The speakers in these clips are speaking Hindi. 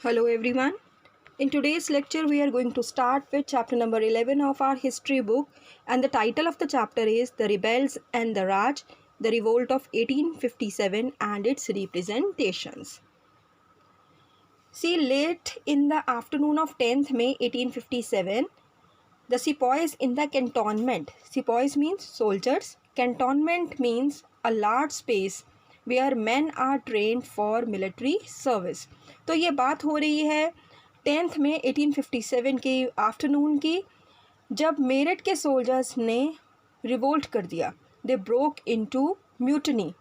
Hello everyone. In today's lecture we are going to start with chapter number 11 of our history book, and the title of the chapter is The Rebels and the Raj, the Revolt of 1857 and its representations. See, late in the afternoon of 10th May 1857, the sepoys in the cantonment, sepoys means soldiers, cantonment means a large space where men are trained for military service. तो ये बात हो रही है 10th में 1857 के आफ्टरनून की, जब मेरठ के सोल्जर्स ने रिवोल्ट कर दिया. They broke into mutiny.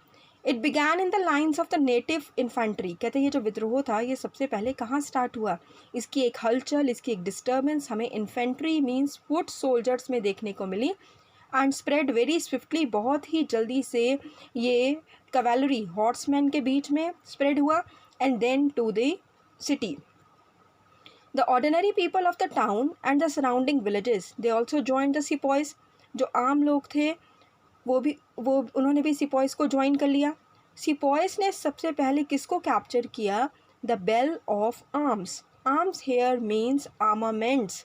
It began in the lines of the native infantry. कहते हैं ये जो विद्रोह था ये सबसे पहले कहाँ स्टार्ट हुआ, इसकी एक हलचल, इसकी एक डिस्टर्बेंस हमें इन्फेंट्री मीन्स फुट सोल्जर्स में देखने को मिली. एंड स्प्रेड वेरी स्विफ्टली, बहुत ही जल्दी से ये कैवेलरी हॉर्समैन के बीच में स्प्रेड हुआ. And then to the city. The ordinary people of the town and the surrounding villages they also join the sepoys. जो आम लोग थे वो उन्होंने भी सिपॉयज को ज्वाइन कर लिया. सिपॉयज ने सबसे पहले किसको कैप्चर किया? The bell of arms. Arms here means armaments,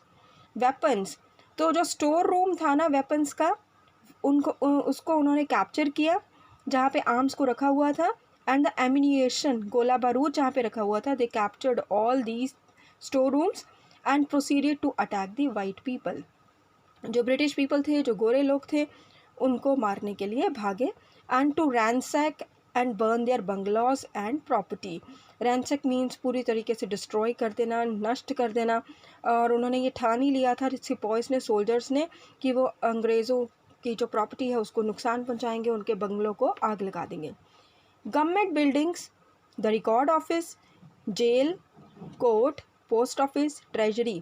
weapons. तो जो स्टोर रूम था ना वेपन्स का, उसको उन्होंने कैप्चर किया जहाँ पे आर्म्स को रखा हुआ था. एंड द एम्यूनिशन, गोला बारूद जहाँ पे रखा हुआ था, they captured all these store rooms and proceeded to attack the white people. जो ब्रिटिश पीपल थे, जो गोरे लोग थे, उनको मारने के लिए भागे. And to ransack and burn their bungalows and property. Ransack means पूरी तरीके से डिस्ट्रॉय कर देना, नष्ट कर देना. और उन्होंने ये ठान ही लिया था सिपॉयज ने, सोल्जर्स ने, कि वो अंग्रेज़ों की जो प्रॉपर्टी है उसको नुकसान पहुंचाएंगे, उनके बंगलों को आग लगा देंगे. Government buildings, the record office, jail, court, post office, treasury,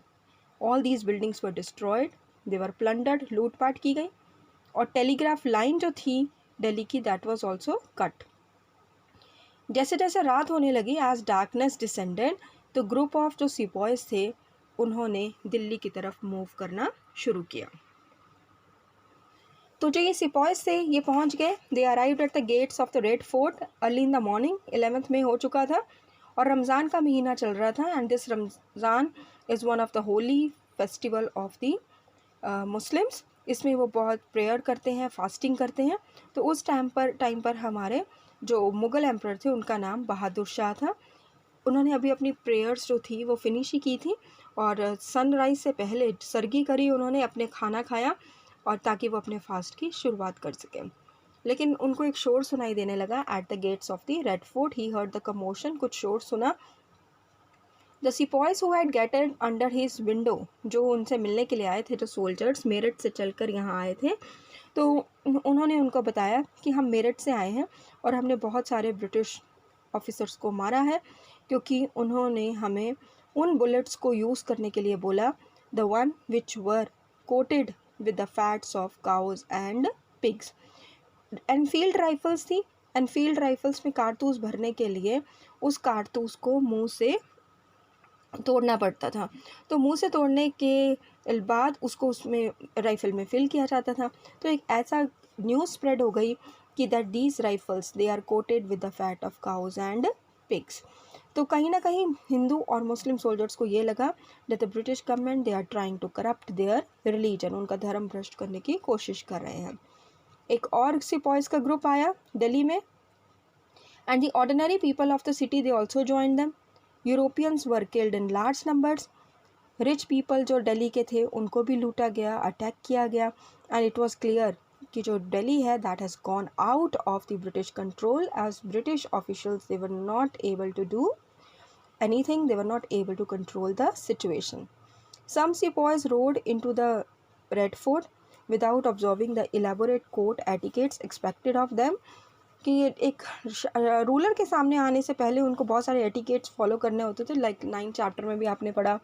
all these buildings were destroyed. They were plundered, लूटपाट की गई. और टेलीग्राफ लाइन जो थी दिल्ली की, दैट वाज आल्सो कट. जैसे जैसे रात होने लगी, एज डार्कनेस डिसेंडेड, तो ग्रुप ऑफ जो सिपॉयज थे उन्होंने दिल्ली की तरफ मूव करना शुरू किया. तो जो ये सिपॉयज थे ये पहुंच गए. They arrived at the gates of the Red Fort early in the morning. 11th में हो चुका था और रमज़ान का महीना चल रहा था. And this Ramzan is one of the Holi festival of the Muslims. इसमें वो बहुत प्रेयर करते हैं, फास्टिंग करते हैं. तो उस टाइम पर हमारे जो मुग़ल एम्परर थे उनका नाम बहादुर शाह था. उन्होंने अभी अपनी प्रेयर्स जो थी वो फिनिश ही की थी और सनराइज़ से पहले सरगी करी उन्होंने, अपने खाना खाया और ताकि वो अपने फास्ट की शुरुआत कर सकें. लेकिन उनको एक शोर सुनाई देने लगा eight the gates of the Red fort. He heard the commotion. कुछ शोर सुना. The sepoys who had gated under his window, जो उनसे मिलने के लिए आए थे, जो सोल्जर्स मेरठ से चलकर यहाँ आए थे, तो उन्होंने उनको बताया कि हम मेरठ से आए हैं और हमने बहुत सारे ब्रिटिश ऑफिसर्स को मारा है क्योंकि उन्होंने हमें उन बुलेट्स को यूज़ करने के लिए बोला, the one which were coated with the fats of cows and pigs. Enfield rifles थी. एनफील्ड राइफल्स में कारतूस भरने के लिए उस कारतूस को मुंह से तोड़ना पड़ता था. तो मुंह से तोड़ने के बाद उसको उसमें राइफ़ल में फिल किया जाता था. तो एक ऐसा न्यूज़ स्प्रेड हो गई कि that these rifles they are coated with the fat of cows and pigs. तो कहीं ना कहीं हिंदू और मुस्लिम सोल्जर्स को ये लगा that the British government they are trying to corrupt their religion. उनका धर्म भ्रष्ट करने की कोशिश कर रहे हैं. एक और सिपॉयज का ग्रुप आया दिल्ली में. And the ordinary people of the city they also join them. Europeans were killed in large numbers. Rich people जो दिल्ली के थे उनको भी लूटा गया, अटैक किया गया. एंड इट वाज क्लियर कि जो दिल्ली है that has gone out of the British control, as British officials they were not able to do anything. They were not able to control the situation. Some sepoys rode into the Red Fort without observing the elaborate court etiquettes expected of them. कि एक रूलर के सामने आने से पहले उनको बहुत सारे एटिकेट्स फॉलो करने होते थे. लाइक 9 चैप्टर में भी आपने पढ़ा,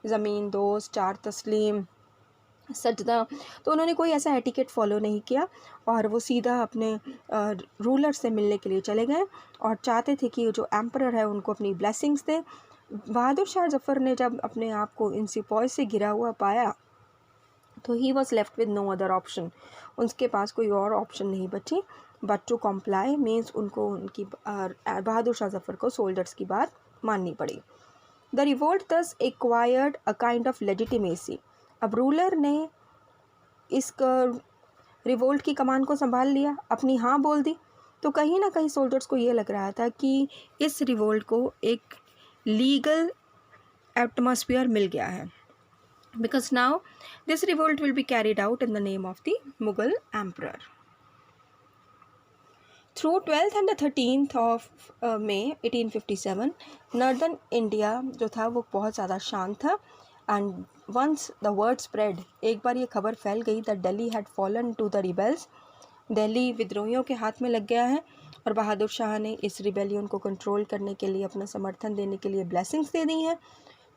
ज़मीन दोस्त, 4 तस्लीम, सजदा. तो उन्होंने कोई ऐसा एटिकेट फॉलो नहीं किया और वो सीधा अपने रूलर से मिलने के लिए चले गए और चाहते थे कि जो एम्परर है उनको अपनी ब्लेसिंग्स दे. बहादुर शाह जफ़र ने जब अपने आप को इन सिपॉय से घिरा हुआ पाया तो he was left with no other option. उसके पास कोई और ऑप्शन नहीं बची बट टू कॉम्प्लाई. मीन्स उनको उनकी बहादुर शाह जफ़र को सोल्जर्स की बात माननी पड़ी. The revolt thus acquired a kind of legitimacy. अब रूलर ने इस रिवोल्ट की कमान को संभाल लिया, अपनी हाँ बोल दी। तो कहीं ना कहीं सोल्जर्स को ये लग रहा था कि इस रिवोल्ट को एक लीगल एटमॉस्फेयर मिल गया है, because now this revolt will be carried out in the name of the Mughal emperor. Through 12th and 13th of May 1857 northern India जो था वो बहुत ज़्यादा शांत था। And once the word spread, एक बार ये खबर फैल गई that Delhi had fallen to the rebels, Delhi विद्रोहियों के हाथ में लग गया है और बहादुर शाह ने इस रिबेलियन को कंट्रोल करने के लिए, अपना समर्थन देने के लिए ब्लेसिंग्स दे दी हैं।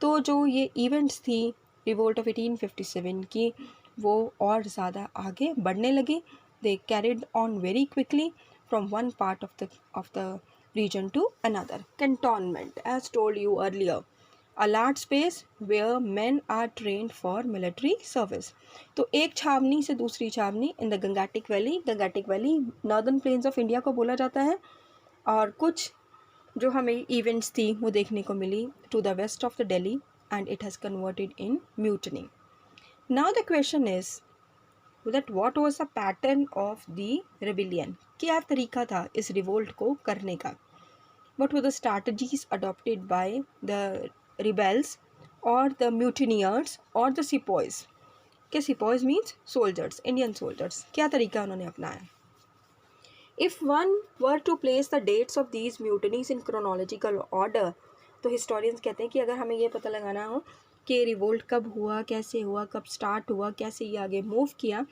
तो जो ये इवेंट्स थी रिवोल्ट ऑफ 1857 की, वो और ज़्यादा आगे बढ़ने लगी। दे carried on very quickly from one part of the region to another. Cantonment, as told you earlier, a large space where men are trained for military service. तो एक छावनी से दूसरी छावनी in the Gangetic valley northern plains of India को बोला जाता है। और कुछ जो हमें इवेंट्स थी वो देखने को मिली to the west of the Delhi and it has converted in mutiny. Now the question is that what was the pattern of the rebellion, क्या तरीका था इस रिवोल्ट को करने का। what were the strategies adopted by the rebels or the mutineers or the sepoys, क्या sepoys means soldiers, Indian soldiers, क्या तरीका उन्होंने अपनाया। if one were to place the dates of these mutinies in chronological order, तो historians कहते हैं कि अगर हमें ये पता लगाना हो कि रिवोल्ट कब हुआ, कैसे हुआ, कब स्टार्ट हुआ, कैसे ये आगे मूव किया,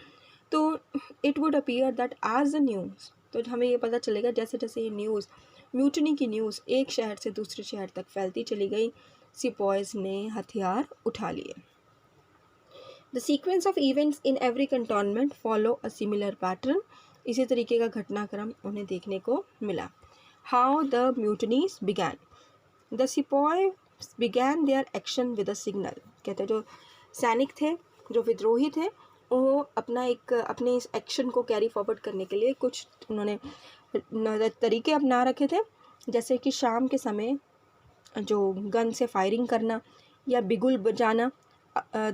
तो it would appear that as a news, तो हमें ये पता चलेगा जैसे जैसे ये न्यूज़, म्यूटनी की न्यूज़ एक शहर से दूसरे शहर तक फैलती चली गई, सिपॉयज़ ने हथियार उठा लिए। The sequence of events in every cantonment follow a similar pattern, इसी तरीके का घटनाक्रम उन्हें देखने को मिला। How the mutinies began, the sepoy began their action with a signal, कहते हैं जो सैनिक थे, जो विद्रोही थे, वो अपने इस एक्शन को कैरी फॉरवर्ड करने के लिए कुछ उन्होंने तरीके अपना रखे थे, जैसे कि शाम के समय जो गन से फायरिंग करना या बिगुल बजाना,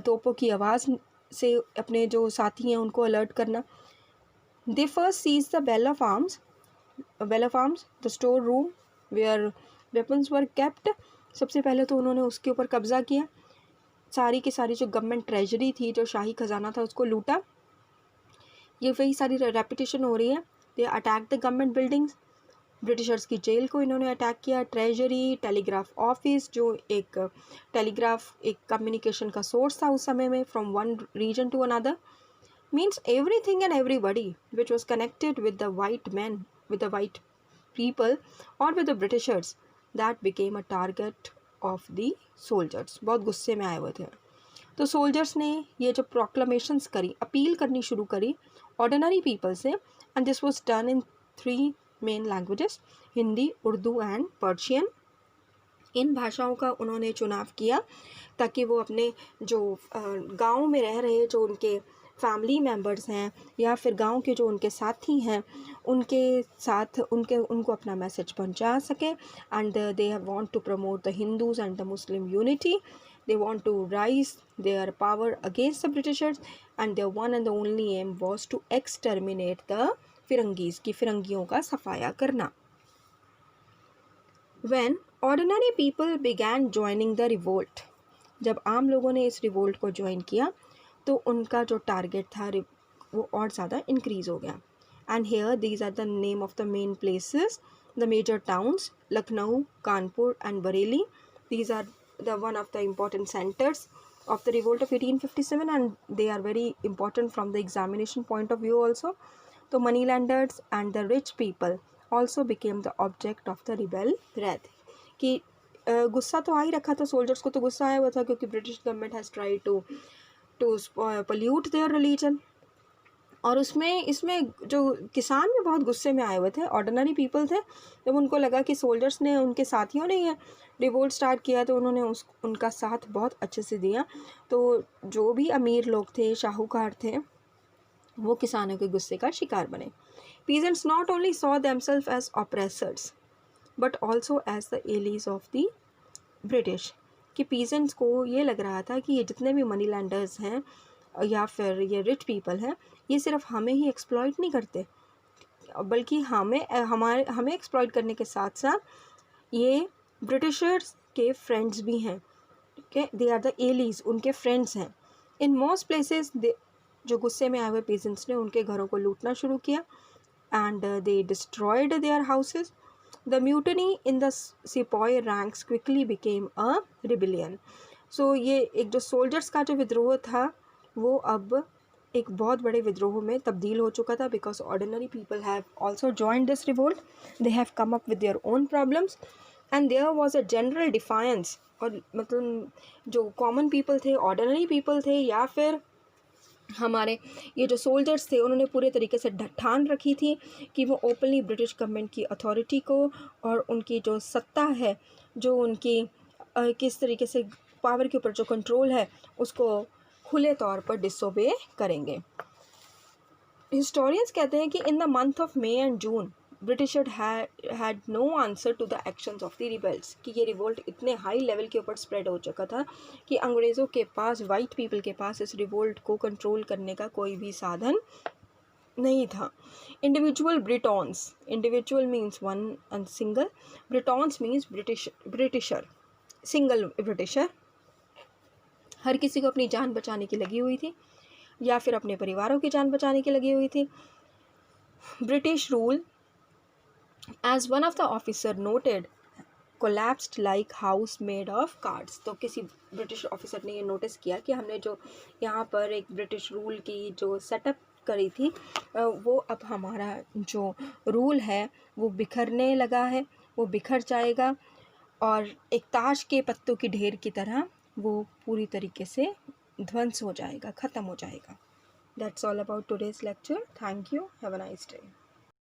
तोपों की आवाज़ से अपने जो साथी हैं उनको अलर्ट करना। They first seize the bell of arms, the store room where weapons were kept, सबसे पहले तो उन्होंने उसके ऊपर कब्ज़ा किया, सारी की सारी जो गवर्नमेंट ट्रेजरी थी, जो शाही खजाना था, उसको लूटा। ये वही सारी रेपिटेशन हो रही है। They attack the government buildings, Britishers की जेल को इन्होंने अटैक किया, ट्रेजरी, टेलीग्राफ ऑफिस, जो एक टेलीग्राफ एक कम्युनिकेशन का सोर्स था उस समय में, from one region to another, means everything and everybody which was connected with the white man, with the white people और with the britishers, that became a target of the soldiers. बहुत गुस्से में आए हुए थे। तो सोल्जर्स ने ये जो प्रोक्लेमेशंस करी, अपील करनी शुरू करी ऑर्डिनरी पीपल से, and this was done in 3 main languages, Hindi, Urdu and Persian. इन भाषाओं का उन्होंने चुनाव किया ताकि वो अपने जो गांव में रह रहे जो उनके फैमिली मेम्बर्स हैं या फिर गांव के जो उनके साथी हैं उनके साथ उनको अपना मैसेज पहुंचा सके। And they want to promote the Hindus and the Muslim unity, they want to rise their power against the britishers, and their one and the only aim was to exterminate the firangis, की फिरंगियों का सफाया करना। When ordinary people began joining the revolt, जब आम लोगों ने इस रिवोल्ट को ज्वाइन किया तो उनका जो टारगेट था वो और ज़्यादा इंक्रीज़ हो गया। And here these are the name of the main places, the major towns, Lucknow, Kanpur and Bareilly, these are the one of the important centres of the revolt of 1857 and they are very important from the examination point of view also. So moneylenders and the rich people also became the object of the rebel wrath, कि गुस्सा तो आ ही रखा था, सोल्जर्स को तो गुस्सा आया हुआ था क्योंकि British government has try to pollute their religion. और इसमें जो किसान भी बहुत गुस्से में आए हुए थे, ऑर्डिनरी पीपल थे। जब उनको लगा कि सोल्जर्स ने, उनके साथियों ने ये रिवोल्ट स्टार्ट किया तो उन्होंने उनका साथ बहुत अच्छे से दिया। तो जो भी अमीर लोग थे, शाहूकार थे, वो किसानों के गुस्से का शिकार बने। Peasants not only saw themselves as oppressors but also as the allies of the British. कि पीजेंट्स को ये लग रहा था कि ये जितने भी मनी लैंडर्स हैं या फिर ये रिच पीपल हैं, ये सिर्फ हमें ही एक्सप्लॉइट नहीं करते, बल्कि हमें एक्सप्लॉइट करने के साथ साथ ये ब्रिटिशर्स के फ्रेंड्स भी हैं। Okay, they are the allies, उनके फ्रेंड्स हैं। इन मोस्ट प्लेसेस जो गुस्से में आए हुए पीजेंट्स ने उनके घरों को लूटना शुरू किया and they destroyed their houses. The mutiny in the sipahi ranks quickly became a rebellion. So ये एक जो सोल्जर्स का जो विद्रोह था वो अब एक बहुत बड़े विद्रोह में तब्दील हो चुका था, because ordinary people have also joined this revolt, they have come up with their own problems and there was a general defiance. और मतलब जो कॉमन पीपल थे, ऑर्डिनरी पीपल थे या फिर हमारे ये जो सोल्जर्स थे, उन्होंने पूरे तरीके से ठान रखी थी कि वो ओपनली ब्रिटिश गवर्नमेंट की अथॉरिटी को और उनकी जो सत्ता है, जो उनकी किस तरीके से पावर के ऊपर जो कंट्रोल है, उसको खुले तौर पर डिसोबे करेंगे। हिस्टोरियंस कहते हैं कि in the month of May and June Britishers had no answer to the actions of the rebels, कि ये रिवोल्ट इतने हाई लेवल के ऊपर स्प्रेड हो चुका था कि अंग्रेज़ों के पास, वाइट पीपल के पास इस रिवोल्ट को कंट्रोल करने का कोई भी साधन नहीं था। Individual Britons, individual means one and single, Britons means britisher, single britisher, हर किसी को अपनी जान बचाने की लगी हुई थी या फिर अपने परिवारों की जान बचाने की लगी हुई थी। British rule, as one of the officer noted, collapsed like house made of cards. तो किसी ब्रिटिश ऑफिसर ने ये नोटिस किया कि हमने जो यहाँ पर एक ब्रिटिश रूल की जो सेटअप करी थी, वो अब हमारा जो रूल है वो बिखरने लगा है, वो बिखर जाएगा और एक ताश के पत्तों की ढेर की तरह वो पूरी तरीके से ध्वंस हो जाएगा, ख़त्म हो जाएगा। That's all about today's lecture. Thank you. Have a nice day.